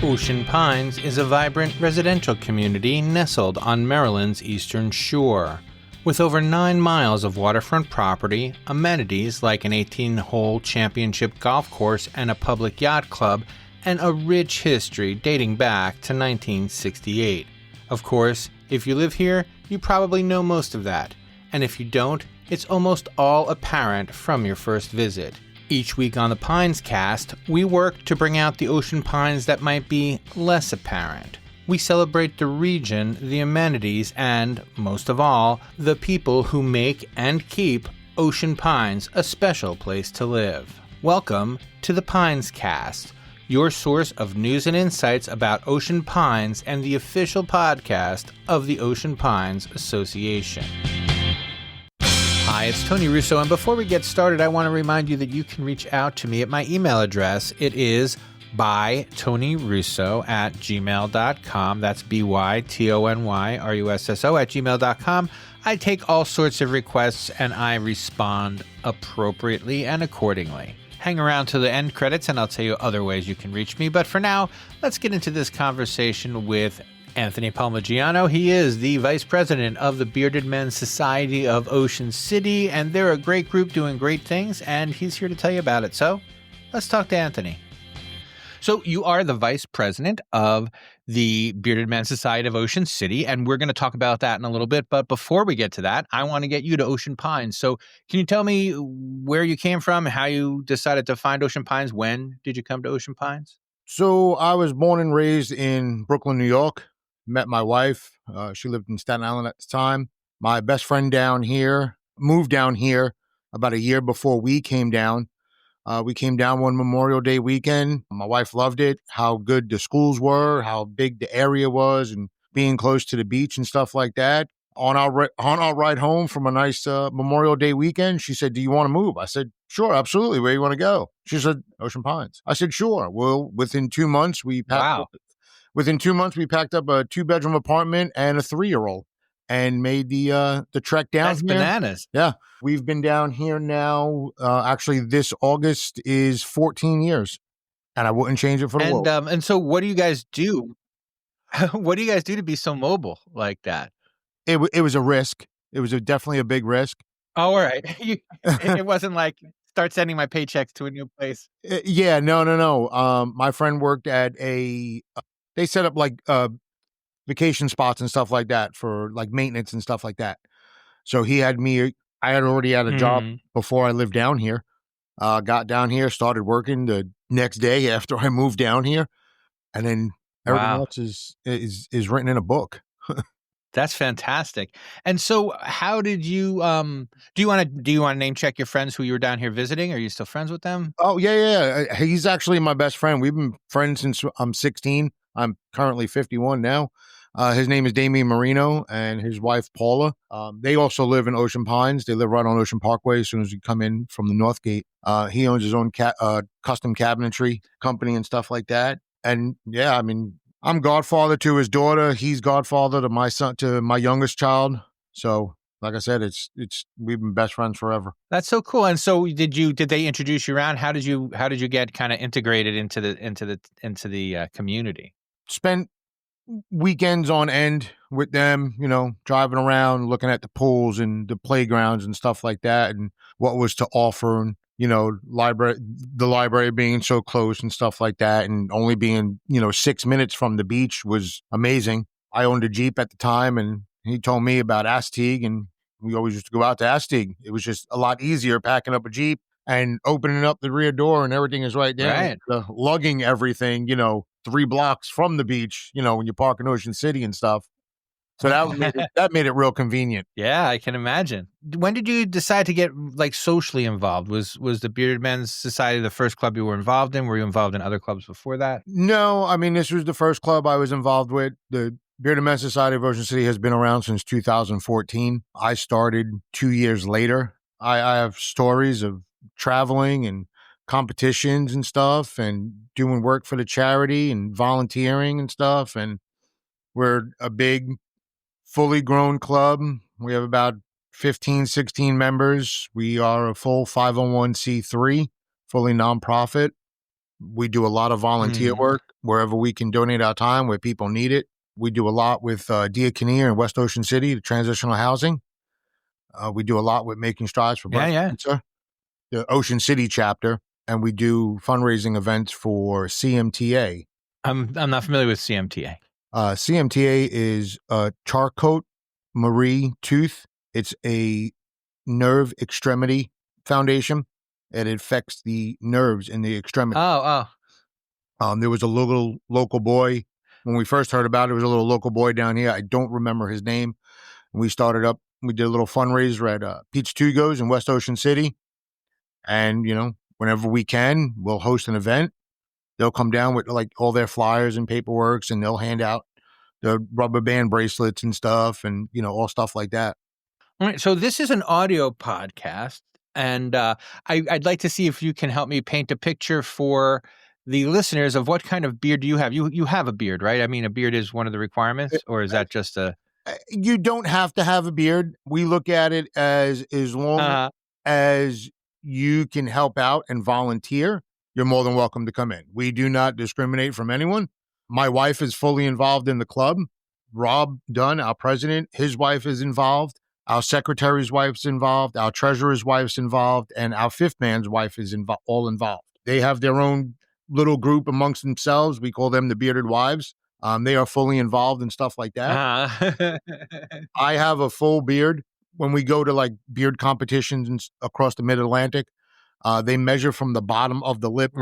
Ocean Pines is a vibrant residential community nestled on Maryland's eastern shore. With over 9 miles of waterfront property, amenities like an 18-hole championship golf course and a public yacht club, and a rich history dating back to 1968. Of course, if you live here, you probably know most of that. And if you don't, it's almost all apparent from your first visit. Each week on the Pines Cast, we work to bring out the ocean pines that might be less apparent. We celebrate the region, the amenities, and, most of all, the people who make and keep Ocean Pines a special place to live. Welcome to the Pines Cast, your source of news and insights about Ocean Pines and the official podcast of the Ocean Pines Association. Hi, it's Tony Russo, and before we get started, I want to remind you that you can reach out to me at my email address. It is bytonyrusso@gmail.com. That's bytonyrusso@gmail.com. I take all sorts of requests, and I respond appropriately and accordingly. Hang around to the end credits, and I'll tell you other ways you can reach me. But for now, let's get into this conversation with Anthony Palmigiano. He is the vice president of the Bearded Men's Society of Ocean City, and they're a great group doing great things, and he's here to tell you about it. So let's talk to Anthony. So you are the vice president of the Bearded Men's Society of Ocean City, and we're going to talk about that in a little bit. But before we get to that, I want to get you to Ocean Pines. So can you tell me where you came from, how you decided to find Ocean Pines? When did you come to Ocean Pines? So I was born and raised in Brooklyn, New York. Met my wife. She lived in Staten Island at the time. My best friend down here moved down here about a year before we came down. We came down one Memorial Day weekend. My wife loved it, how good the schools were, how big the area was, and being close to the beach and stuff like that. On our ride home from a nice Memorial Day weekend, she said, "Do you want to move?" I said, "Sure, absolutely. Where do you want to go?" She said, "Ocean Pines." I said, "Sure." Well, within 2 months, we packed up a 2-bedroom apartment and a 3-year-old and made the trek down. That's here. Bananas. Yeah. We've been down here now. Actually, this August is 14 years, and I wouldn't change it for the world. And so what do you guys do? What do you guys do to be so mobile like that? It was a risk. It was definitely a big risk. Oh, all right. It wasn't like start sending my paychecks to a new place. Yeah, no. My friend worked at they set up like vacation spots and stuff like that for like maintenance and stuff like that. So I had already had a job before I lived down here. Got down here, started working the next day after I moved down here, and then everything else is written in a book. That's fantastic. And so, how did you? Do you want to name check your friends who you were down here visiting? Are you still friends with them? Oh yeah. He's actually my best friend. We've been friends since I'm 16. I'm currently 51 now. His name is Damian Marino and his wife, Paula. They also live in Ocean Pines. They live right on Ocean Parkway as soon as you come in from the North Gate. He owns his own custom cabinetry company and stuff like that. And yeah, I mean, I'm godfather to his daughter. He's godfather to my son, to my youngest child. So like I said, we've been best friends forever. That's so cool. And so did they introduce you around? How did you get kind of integrated into the community? Spent weekends on end with them, driving around, looking at the pools and the playgrounds and stuff like that, and what was to offer, and the library being so close and stuff like that, and only being 6 minutes from the beach was amazing. I owned a Jeep at the time, and he told me about Astig, and we always used to go out to Astig. It was just a lot easier packing up a Jeep and opening up the rear door, and everything is right there. Right. Lugging everything, 3 blocks from the beach, when you park in Ocean City and stuff. So that made it real convenient. Yeah, I can imagine. When did you decide to get like socially involved? Was the Bearded Men's Society the first club you were involved in? Were you involved in other clubs before that? No, I mean, this was the first club I was involved with. The Bearded Men's Society of Ocean City has been around since 2014. I started 2 years later. I have stories of traveling and competitions and stuff, and doing work for the charity and volunteering and stuff. And we're a big, fully grown club. We have about 15, 16 members. We are a full 501c3, fully nonprofit. We do a lot of volunteer work wherever we can donate our time, where people need it. We do a lot with Dia Kinnear in West Ocean City, the transitional housing. We do a lot with Making Strides for Breast Cancer, the Ocean City chapter, and we do fundraising events for CMTA. I'm not familiar with CMTA. CMTA is Charcot Marie Tooth. It's a nerve extremity foundation, and it affects the nerves in the extremity. There was a little local boy when we first heard about it. There was a little local boy down here. I don't remember his name. We started up. We did a little fundraiser at Pete's To Go's in West Ocean City, and whenever we can, we'll host an event. They'll come down with like all their flyers and paperworks, and they'll hand out the rubber band bracelets and stuff, and all stuff like that. All right. So this is an audio podcast, and I'd like to see if you can help me paint a picture for the listeners of what kind of beard do you have. You have a beard, right? I mean, a beard is one of the requirements, or is that just a? You don't have to have a beard. We look at it as long as you can help out and volunteer, you're more than welcome to come in. We do not discriminate from anyone. My wife is fully involved in the club. Rob Dunn, our president, his wife is involved. Our secretary's wife's involved. Our treasurer's wife's involved. And our fifth man's wife is all involved. They have their own little group amongst themselves. We call them the Bearded Wives. They are fully involved in stuff like that. I have a full beard. When we go to like beard competitions across the mid-Atlantic, they measure from the bottom of the lip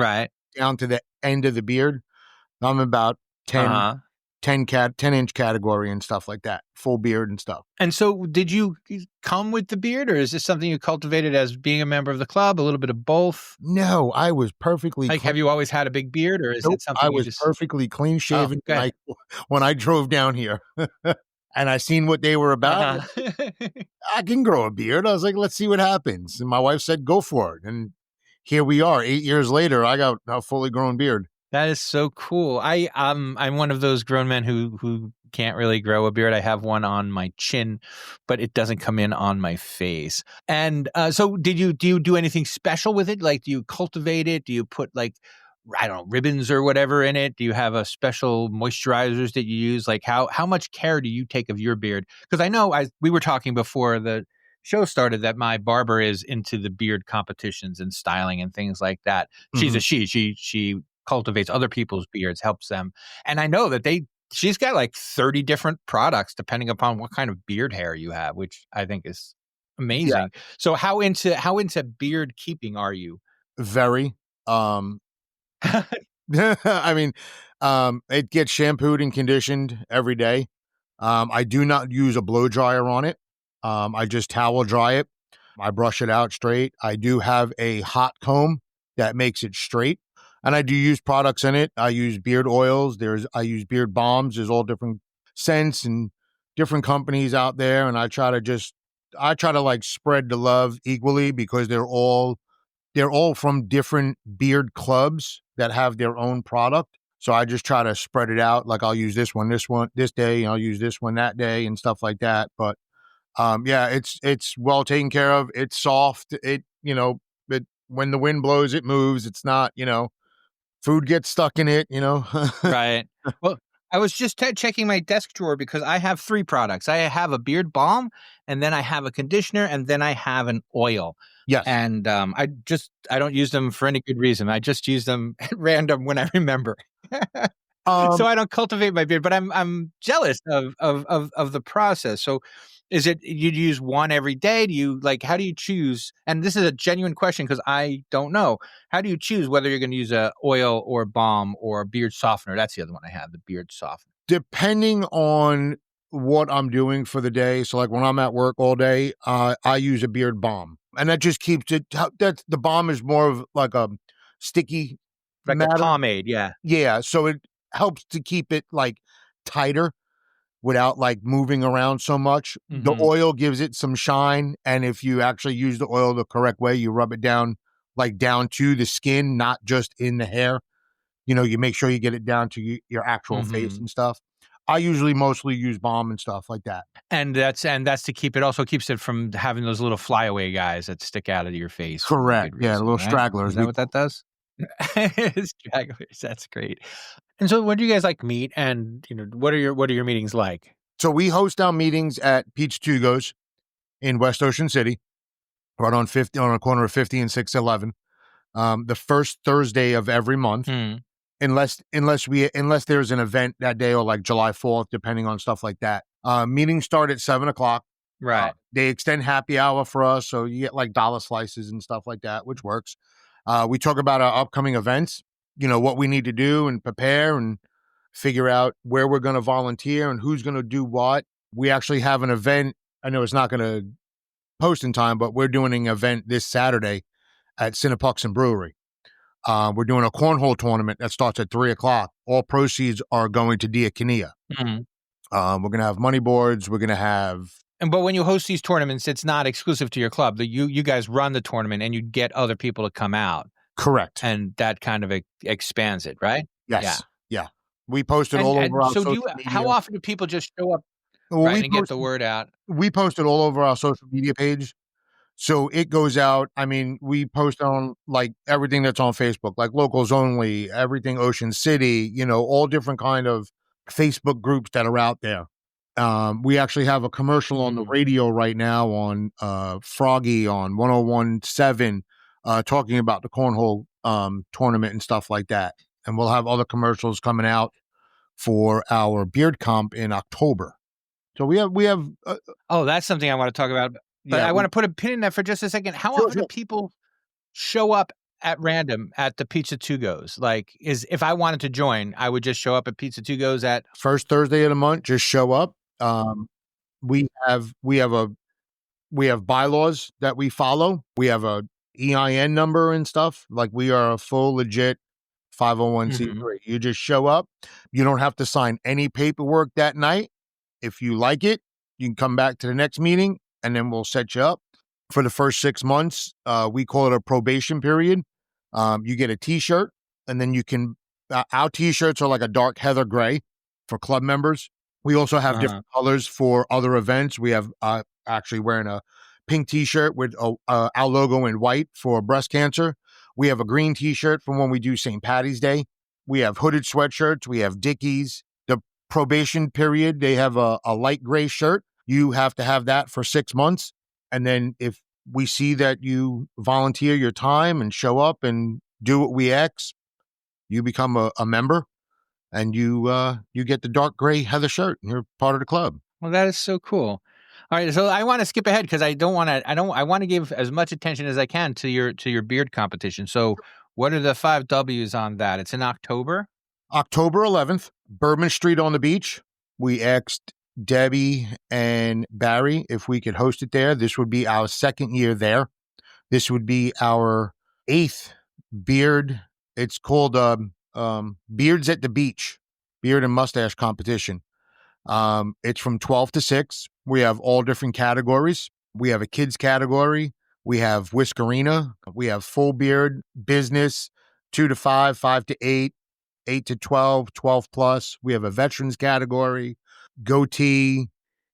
down to the end of the beard. I'm about 10-inch category and stuff like that, full beard and stuff. And so did you come with the beard, or is this something you cultivated as being a member of the club, a little bit of both? No, I was perfectly have you always had a big beard, or is it something I was perfectly clean shaven when I drove down here. And I seen what they were about. I can grow a beard. I was like, let's see what happens. And my wife said, go for it. And here we are. 8 years later, I got a fully grown beard. That is so cool. I'm one of those grown men who can't really grow a beard. I have one on my chin, but it doesn't come in on my face. And so do you do anything special with it? Like, do you cultivate it? Do you put like, I don't know, ribbons or whatever in it? Do you have a special moisturizers that you use? Like how much care do you take of your beard? Because I know we were talking before the show started that my barber is into the beard competitions and styling and things like that. She's a she cultivates other people's beards, helps them. And I know that she's got like 30 different products depending upon what kind of beard hair you have, which I think is amazing. Yeah. So how into beard keeping are you? Very. I mean, it gets shampooed and conditioned every day. I do not use a blow dryer on it. I just towel dry it. I brush it out straight. I do have a hot comb that makes it straight. And I do use products in it. I use beard oils. I use beard balms. There's all different scents and different companies out there. And I try to like spread the love equally, because they're all from different beard clubs that have their own product. So I just try to spread it out. Like I'll use this day, and I'll use this one that day and stuff like that. But it's well taken care of. It's soft. When the wind blows, it moves. It's not, food gets stuck in it, Right. Well, I was just checking my desk drawer because I have 3 products. I have a beard balm, and then I have a conditioner, and then I have an oil. Yes. And I don't use them for any good reason. I just use them at random when I remember. So I don't cultivate my beard, but I'm jealous of the process. So is it you use one every day? Do you how do you choose? And this is a genuine question because I don't know. How do you choose whether you're going to use a oil or balm or a beard softener? That's the other one I have, the beard softener. Depending on what I'm doing for the day. So like when I'm at work all day, I use a beard balm, and that just keeps it. The balm is more of like a sticky, like matter. A pomade. Yeah. Yeah. So it helps to keep it like tighter without like moving around so much. The oil gives it some shine. And if you actually use the oil the correct way, you rub it down to the skin, not just in the hair. You make sure you get it down to your actual face and stuff. I usually mostly use balm and stuff like that. And that's to keep it, also keeps it from having those little flyaway guys that stick out of your face. Correct. Yeah, little stragglers. Is that what that does? Stragglers, that's great. And so when do you guys like meet, and what are your meetings like? So we host our meetings at Pizza To Go's in West Ocean City, right on 50 on a corner of 50 and 611. The first Thursday of every month, Hmm. unless there's an event that day or like July 4th, depending on stuff like that. Meetings start at 7 o'clock. Right. They extend happy hour for us, so you get like dollar slices and stuff like that, which works. We talk about our upcoming events, what we need to do and prepare and figure out where we're going to volunteer and who's going to do what. We actually have an event. I know it's not going to post in time, but we're doing an event this Saturday at Cinnapuxon Brewery. We're doing a cornhole tournament that starts at 3 o'clock. All proceeds are going to Diakonia. Hmm. We're going to have money boards. We're going to have. But when you host these tournaments, it's not exclusive to your club. You guys run the tournament, and you get other people to come out. Correct. And that kind of expands it, right? Yes. Yeah. We post it all over our so social media. how often do people just show up, Well, right, and get the word out? We post it all over our social media page. So it goes out. I mean, we post on like everything that's on Facebook, like Locals Only, everything Ocean City, all different kind of Facebook groups that are out there. We actually have a commercial on the radio right now on Froggy on 101.7 talking about the cornhole tournament and stuff like that. And we'll have other commercials coming out for our beard comp in October. So we have. Oh, that's something I want to talk about. But I want to put a pin in that for just a second. How often do people show up at random at the Pizza To Go's? Like, if I wanted to join, I would just show up at Pizza To Go's at first Thursday of the month. Just show up. We have bylaws that we follow. We have a EIN number and stuff. Like we are a full legit 501c3. You just show up. You don't have to sign any paperwork that night. If you like it, you can come back to the next meeting and then we'll set you up. For the first 6 months, we call it a probation period. You get a t-shirt and then you can, our t-shirts are like a dark heather gray for club members. We also have different colors for other events. We have actually wearing a pink t-shirt with our logo in white for breast cancer. We have a green t-shirt for when we do St. Patty's Day. We have hooded sweatshirts. We have Dickies. The probation period, they have a light gray shirt. You have to have that for 6 months. And then if we see that you volunteer your time and show up and do what we ask, you become a member and you get the dark gray heather shirt and you're part of the club. Well, that is so cool. All right, so I want to skip ahead because I want to give as much attention as I can to your beard competition. So what are the 5 W's on that? It's in October? October 11th, Bourbon Street on the beach. We asked Debbie and Barry if we could host it there. This would be our 2nd year there. This would be our 8th beard. It's called Beards at the Beach, beard and mustache competition. It's from 12 to 6. We have all different categories. We have a kids category. We have Whiskerina. We have full beard, business, 2 to 5, 5 to 8, 8 to 12, 12 plus. We have a veterans category, goatee,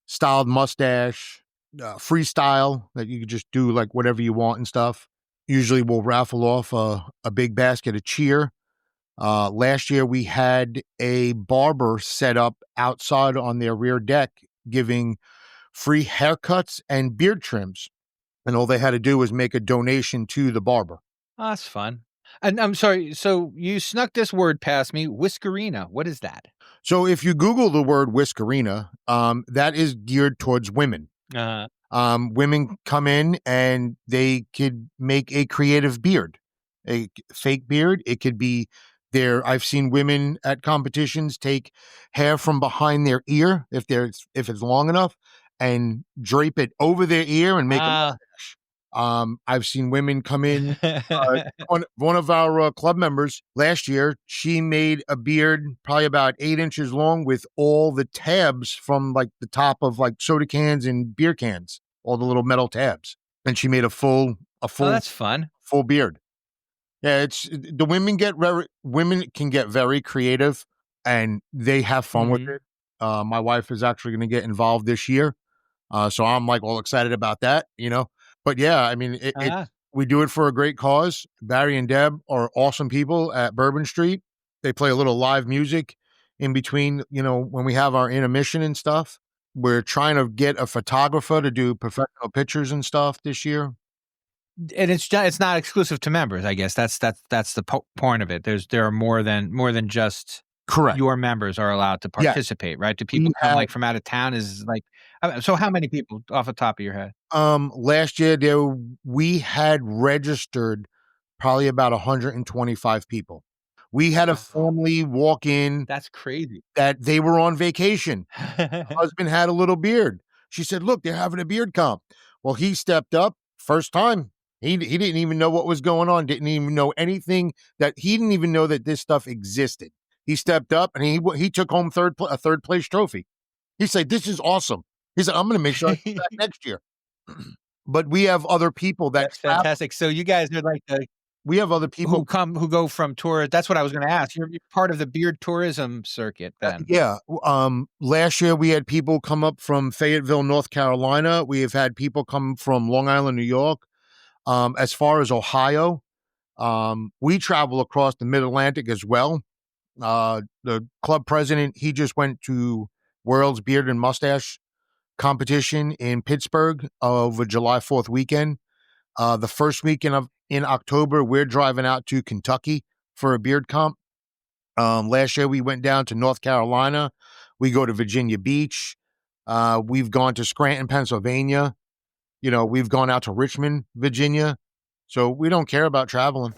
styled mustache, freestyle that you could just do like whatever you want and stuff. Usually we'll raffle off a big basket of cheer. Last year we had a barber set up outside on their rear deck giving free haircuts and beard trims. And all they had to do was make a donation to the barber. Oh, that's fun. And I'm sorry, so you snuck this word past me, Whiskerina. What is that? So if you Google the word Whiskerina, that is geared towards women. Women come in and they could make a creative beard, a fake beard. It could be I've seen women at competitions take hair from behind their ear if it's long enough and drape it over their ear and make a mustache. I've seen women come in. One of our club members last year, she made a beard probably about 8 inches long with all the tabs from like the top of like soda cans and beer cans, all the little metal tabs, and she made a full. Oh, that's fun. Full beard. Yeah, women can get very creative and they have fun with it. My wife is actually going to get involved this year. So I'm like all excited about that, But yeah, I mean, We do it for a great cause. Barry and Deb are awesome people at Bourbon Street. They play a little live music in between, when we have our intermission and stuff. We're trying to get a photographer to do professional pictures and stuff this year. And it's not exclusive to members, I guess. That's the point of it. There are more than just correct. Your members are allowed to participate, right? Do people come like from out of town? So how many people off the top of your head? Last year we had registered probably about 125 people. We had a family walk in. That's crazy. That they were on vacation. Husband had a little beard. She said, "Look, they're having a beard comp." Well, he stepped up first time. He didn't even know what was going on. Didn't even know anything he didn't even know that this stuff existed. He stepped up and he took home a third place trophy. He said, "This is awesome." He said, "I'm going to make sure I do that next year." But we have other people that's fantastic. So you guys are like we have other people who go from tour. That's what I was going to ask. You're part of the beard tourism circuit then. Yeah. Last year we had people come up from Fayetteville, North Carolina. We have had people come from Long Island, New York. As far as Ohio, we travel across the Mid-Atlantic as well. The club president, he just went to World's Beard and Mustache competition in Pittsburgh over July 4th weekend. The first weekend in October, we're driving out to Kentucky for a beard comp. Last year we went down to North Carolina. We go to Virginia Beach. We've gone to Scranton, Pennsylvania. We've gone out to Richmond, Virginia. So we don't care about traveling.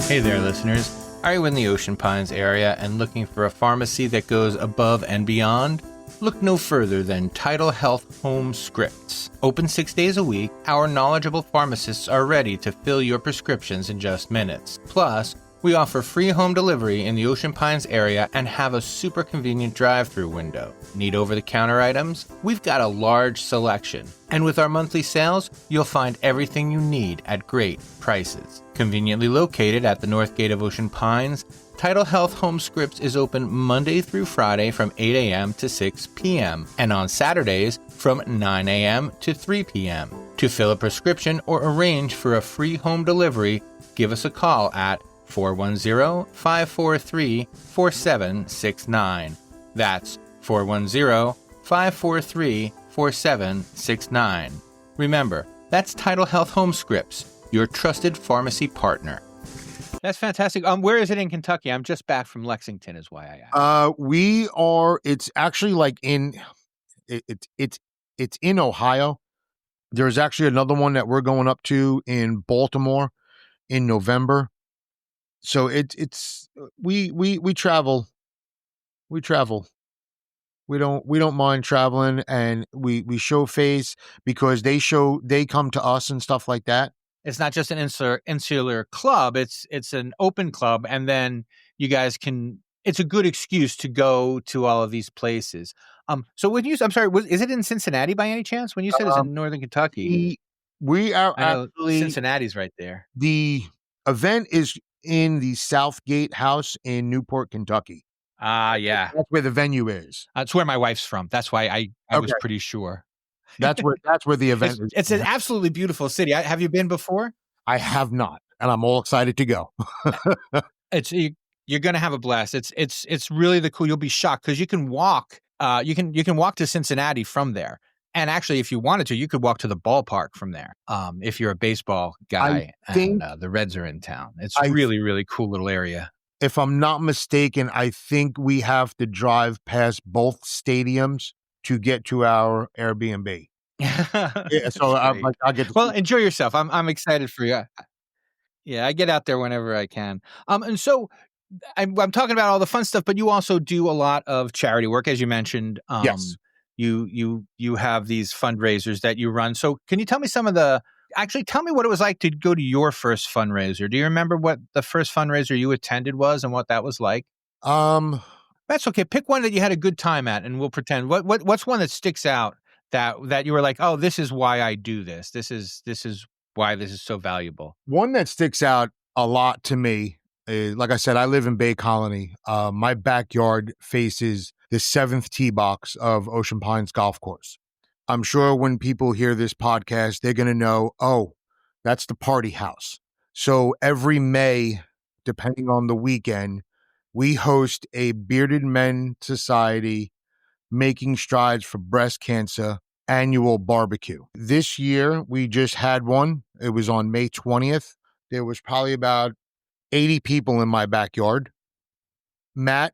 Hey there, listeners. Are you in the Ocean Pines area and looking for a pharmacy that goes above and beyond? Look no further than Tidal Health Home Scripts. Open 6 days a week, our knowledgeable pharmacists are ready to fill your prescriptions in just minutes. Plus, we offer free home delivery in the Ocean Pines area and have a super convenient drive-through window. Need over-the-counter items? We've got a large selection. And with our monthly sales, you'll find everything you need at great prices. Conveniently located at the North Gate of Ocean Pines, Tidal Health Home Scripts is open Monday through Friday from 8 a.m. to 6 p.m. and on Saturdays from 9 a.m. to 3 p.m. To fill a prescription or arrange for a free home delivery, give us a call at 410-543-4769. That's 410-543-4769. Remember, that's Tidal Health Home Scripts, your trusted pharmacy partner. That's fantastic. Where is it in Kentucky? I'm just back from Lexington is why I asked. It's actually like it's in Ohio. There's actually another one that we're going up to in Baltimore in November. So we travel. We travel. We don't mind traveling, and we show face because they come to us and stuff like that. It's not just an insular club. It's an open club, and then you guys can. It's a good excuse to go to all of these places. So when I'm sorry, is it in Cincinnati by any chance? When you said it's in Northern Kentucky, we are actually Cincinnati's right there. The event is in the Southgate House in Newport, Kentucky. Yeah. That's where the venue is. That's where my wife's from. That's why I was pretty sure. That's where the event is. It's an absolutely beautiful city. Have you been before? I have not, and I'm all excited to go. You're going to have a blast. It's really the cool. You'll be shocked because you can walk. You can walk to Cincinnati from there. And actually, if you wanted to, you could walk to the ballpark from there. If you're a baseball guy and the Reds are in town, it's really, really cool little area. If I'm not mistaken, I think we have to drive past both stadiums to get to our Airbnb. So I'll get. Well, enjoy yourself. I'm excited for you. Yeah, I get out there whenever I can. And so I'm talking about all the fun stuff, but you also do a lot of charity work, as you mentioned. Yes. You have these fundraisers that you run. So can you tell me tell me what it was like to go to your first fundraiser. Do you remember what the first fundraiser you attended was and what that was like? That's okay. Pick one that you had a good time at and we'll pretend. What's one that sticks out that you were like, oh, this is why I do this. This is why this is so valuable. One that sticks out a lot to me is, like I said, I live in Bay Colony. My backyard faces the 7th tee box of Ocean Pines Golf Course. I'm sure when people hear this podcast, they're going to know, oh, That's the party house. So every May, depending on the weekend, we host a Bearded Men Society Making Strides for Breast Cancer annual barbecue. This year, we just had one. It was on May 20th. There was probably about 80 people in my backyard. Matt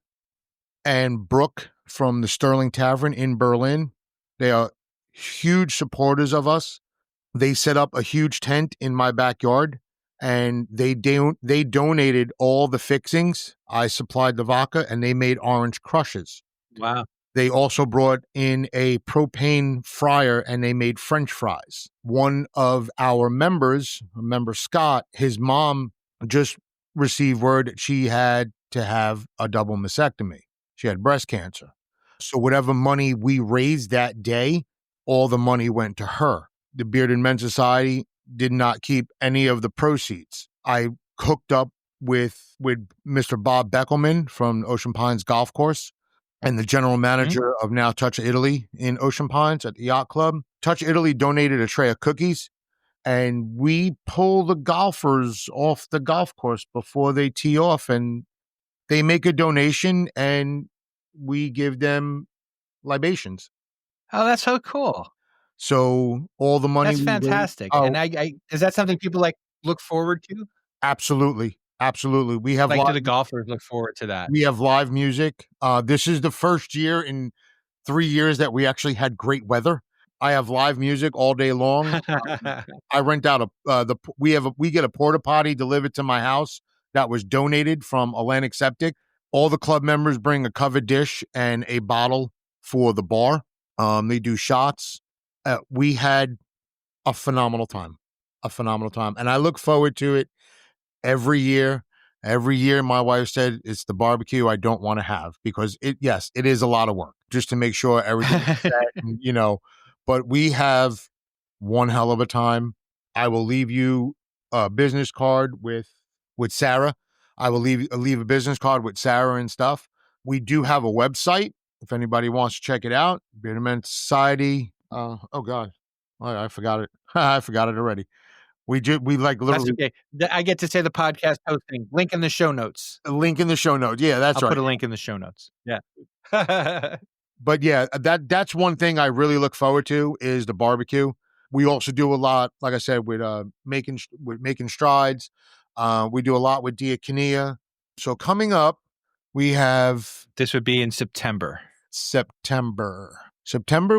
and Brooke from the Sterling Tavern in Berlin, they are huge supporters of us. They set up a huge tent in my backyard, and they donated all the fixings. I supplied the vodka, and they made orange crushes. Wow. They also brought in a propane fryer, and they made French fries. One of our members, member Scott, his mom just received word that she had to have a double mastectomy. She had breast cancer. So whatever money we raised that day, all the money went to her. The Bearded Men Society did not keep any of the proceeds. I hooked up with Mr. Bob Beckelman from Ocean Pines Golf Course and the general manager of now Touch Italy in Ocean Pines at the yacht club. Touch Italy donated a tray of cookies, and we pull the golfers off the golf course before they tee off, and they make a donation, and we give them libations. Oh, that's so cool. So all the money That's we raise, fantastic. And I is that something people like look forward to? absolutely, absolutely. We have Like, do the golfers look forward to that? we have live music. This is the first year in 3 years that we actually had great weather. I have live music all day long. I rent out we get a porta potty delivered to my house that was donated from Atlantic Septic. All the club members bring a covered dish and a bottle for the bar. They do shots. We had a phenomenal time, and I look forward to it every year. Every year, my wife said it's the barbecue I don't want to have because it is a lot of work just to make sure everything is set, and, but we have one hell of a time. I will leave you a business card with Sarah. I will leave a business card with Sarah and stuff. We do have a website if anybody wants to check it out. Bearded Men Society. Oh God, I forgot it. I forgot it already. We like That's literally okay. I get to say the podcast hosting. Link in the show notes. a link in the show notes. Yeah, that's I'll right. put a link in the show notes. Yeah. But yeah, that's one thing I really look forward to is the barbecue. We also do a lot, like I said, with making strides. We do a lot with Diakonia. So coming up, we have This would be in September. September.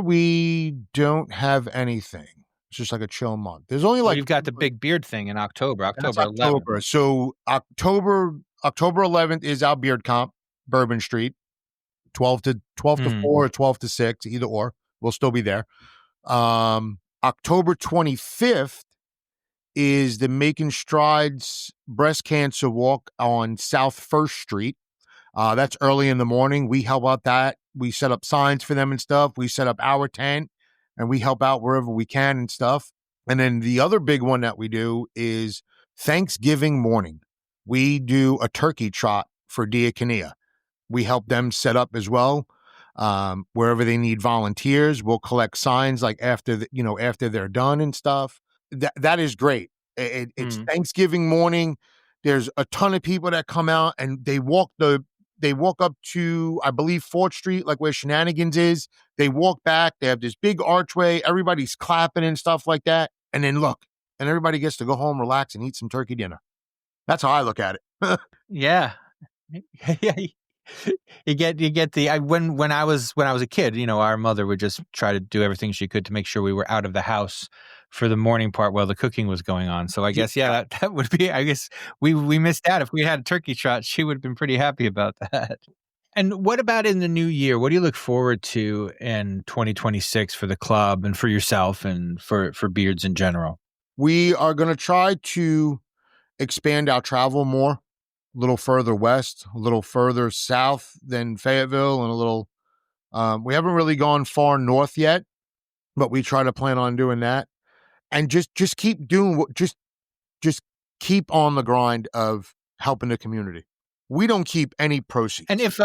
We don't have anything. It's just like a chill month. There's only Well, you've got the big beard thing in October. that's October 11th. So October 11th is our beard comp, Bourbon Street. 12 to 4 or 12 to 6, either or. We'll still be there. October 25th is the Making Strides Breast Cancer Walk on South First Street. That's early in the morning. We help out that. We set up signs for them and stuff. We set up our tent, and we help out wherever we can and stuff. And then the other big one that we do is Thanksgiving morning. We do a turkey trot for Diakonia. We help them set up as well. Wherever they need volunteers, we'll collect signs like after they're done and stuff. That is great. It's Thanksgiving morning. There's a ton of people that come out and they walk up to, I believe, 4th Street, like where Shenanigans is. They walk back. They have this big archway. Everybody's clapping and stuff like that. And then and everybody gets to go home, relax, and eat some turkey dinner. That's how I look at it. Yeah. You get the when I was a kid, our mother would just try to do everything she could to make sure we were out of the house for the morning part while the cooking was going on. So I guess that would be, I guess we missed out. If we had a turkey trot, she would have been pretty happy about that. And what about in the new year? What do you look forward to in 2026 for the club and for yourself and for Beards in general? We are going to try to expand our travel more. A little further west, a little further south than Fayetteville, and a little, we haven't really gone far north yet, but we try to plan on doing that. And just keep doing just keep on the grind of helping the community. We don't keep any proceeds. And if,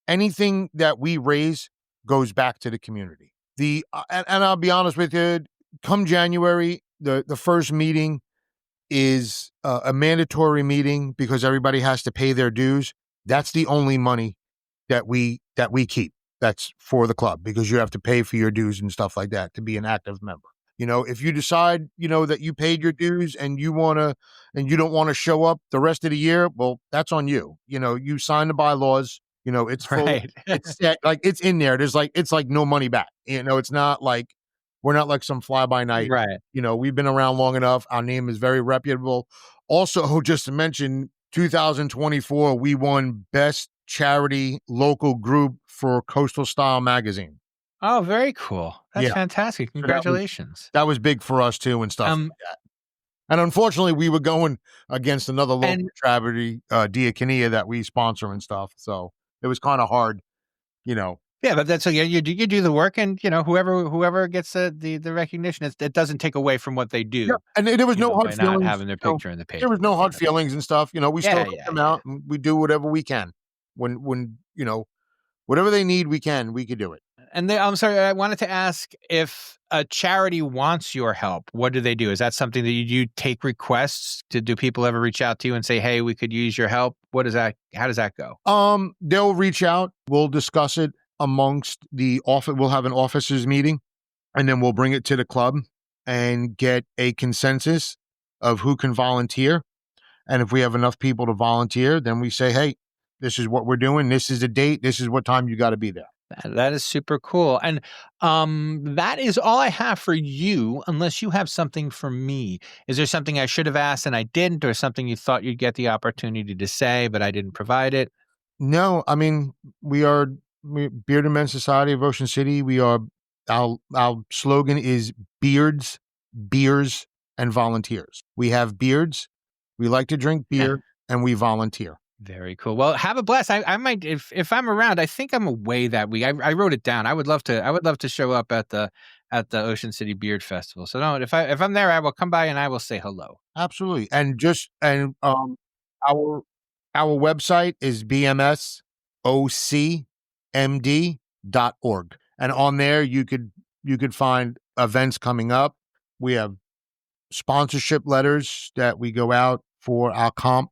anything that we raise goes back to the community. And I'll be honest with you, come January, the first meeting is a mandatory meeting because everybody has to pay their dues. That's the only money that we keep. That's for the club because you have to pay for your dues and stuff like that to be an active member. If you decide, that you paid your dues and you don't want to show up the rest of the year, well, that's on you. You sign the bylaws, it's full, Right. it's set, like it's in there. It's like no money back. It's not like we're not like some fly by night. Right. We've been around long enough. Our name is very reputable. Also, just to mention, 2024, we won Best Charity Local Group for Coastal Style Magazine. Oh, very cool. That's Yeah. fantastic. So Congratulations. that was big for us too and stuff like that. And unfortunately, we were going against another local charity, Diaconia, that we sponsor and stuff. So it was kind of hard, Yeah, but that's okay. You do the work, and whoever gets the recognition, it doesn't take away from what they do. Yeah. And there was no hard by feelings. not having their picture in the paper. There was no hard feelings and stuff. We still help them out, and we do whatever we can. When whatever they need, we could do it. And I'm sorry, I wanted to ask, if a charity wants your help, what do they do? Is that something that you take requests? Do people ever reach out to you and say, "Hey, we could use your help"? How does that go? They'll reach out. We'll discuss it amongst the office. We'll have an officers meeting, and then we'll bring it to the club and get a consensus of who can volunteer. And if we have enough people to volunteer, then we say, "Hey, this is what we're doing. This is the date. This is what time you got to be there." That is super cool. And that is all I have for you, unless you have something for me. Is there something I should have asked and I didn't, or something you thought you'd get the opportunity to say, but I didn't provide it? No, I mean, we're Beard and Men's Society of Ocean City. Our slogan is beards, beers, and volunteers. We have beards. We like to drink beer, and we volunteer. Very cool. Well, have a blast. I might, if I'm around, I think I'm away that week. I wrote it down. I would love to show up at the Ocean City Beard Festival. So no, if I'm there, I will come by and I will say hello. Absolutely. And our website is bmsocmd.org. And on there you could find events coming up. We have sponsorship letters that we go out for our comp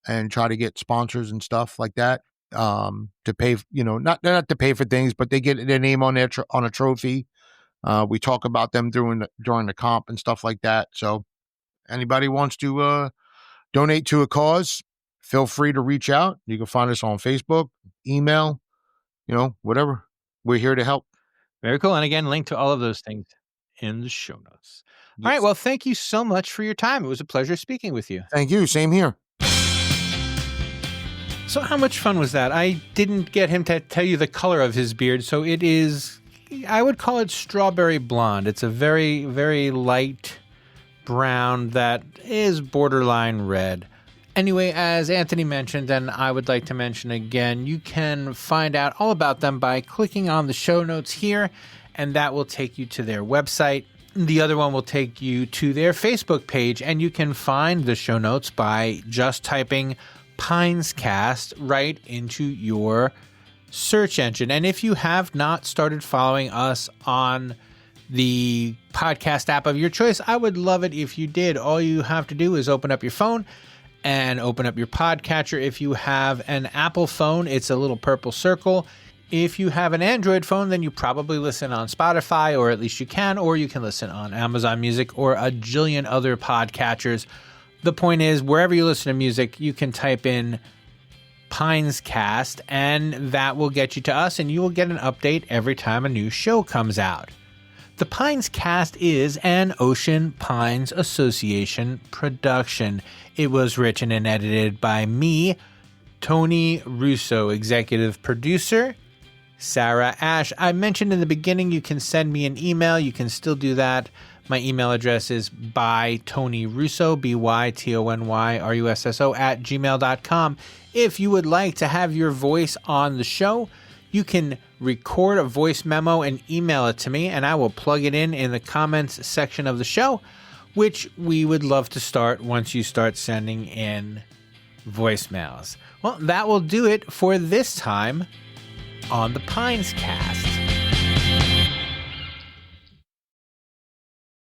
and try to get sponsors and stuff like that, to pay, not to pay for things, but they get their name on on a trophy. We talk about them during the comp and stuff like that. So anybody wants to donate to a cause, feel free to reach out. You can find us on Facebook, email, whatever. We're here to help. Very cool. And again, link to all of those things in the show notes. Yes. All right. Well, thank you so much for your time. It was a pleasure speaking with you. Thank you. Same here. So how much fun was that? I didn't get him to tell you the color of his beard, so it is, I would call it strawberry blonde. It's a very, very light brown that is borderline red. Anyway, as Anthony mentioned, and I would like to mention again, you can find out all about them by clicking on the show notes here, and that will take you to their website. The other one will take you to their Facebook page, and you can find the show notes by just typing Pinescast right into your search engine. And if you have not started following us on the podcast app of your choice, I would love it if you did. All you have to do is open up your phone and open up your podcatcher. If you have an Apple phone, it's a little purple circle. If you have an Android phone, then you probably listen on Spotify, or at least you can, or you can listen on Amazon Music or a jillion other podcatchers. The point is, wherever you listen to music, you can type in Pinescast, and that will get you to us, and you will get an update every time a new show comes out. The Pinescast is an Ocean Pines Association production. It was written and edited by me, Tony Russo, executive producer, Sarah Ash. I mentioned in the beginning you can send me an email. You can still do that. My email address is bytonyrusso, bytonyrusso @gmail.com. If you would like to have your voice on the show, you can record a voice memo and email it to me, and I will plug it in the comments section of the show, which we would love to start once you start sending in voicemails. Well, that will do it for this time on the Pinescast.